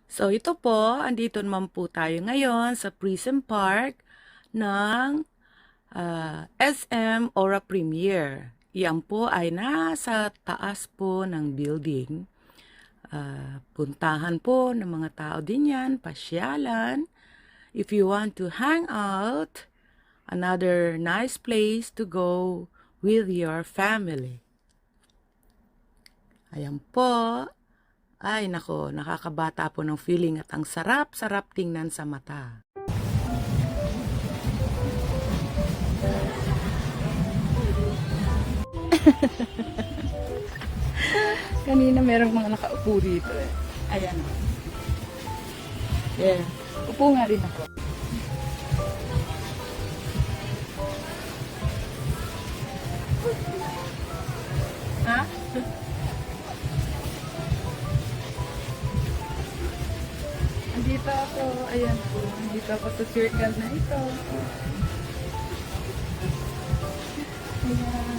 So ito po, andito naman po tayo ngayon sa Prism Park ng SM Aura Premier. Iyan po ay nasa taas po ng building. Puntahan po ng mga tao din yan, pasyalan. If you want to hang out, another nice place to go with your family. Ayan po. Ay, nako, nakakabata po ng feeling at ang sarap-sarap tingnan sa mata. Kanina merong mga nakaupo dito eh. Ayan. Yeah. Upo nga rin ako. Ha? Andito ako. Ayan po. Andito ako sa circle na ito. Ayan.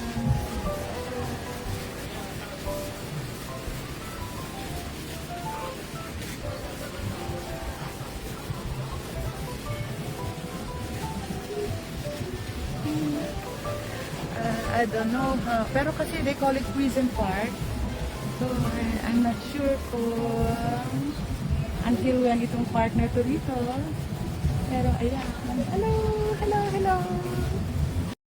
I don't know, pero kasi they call it Prison Park. So, I'm not sure kung until when itong partner to rito. Pero ayan. Hello, hello, hello.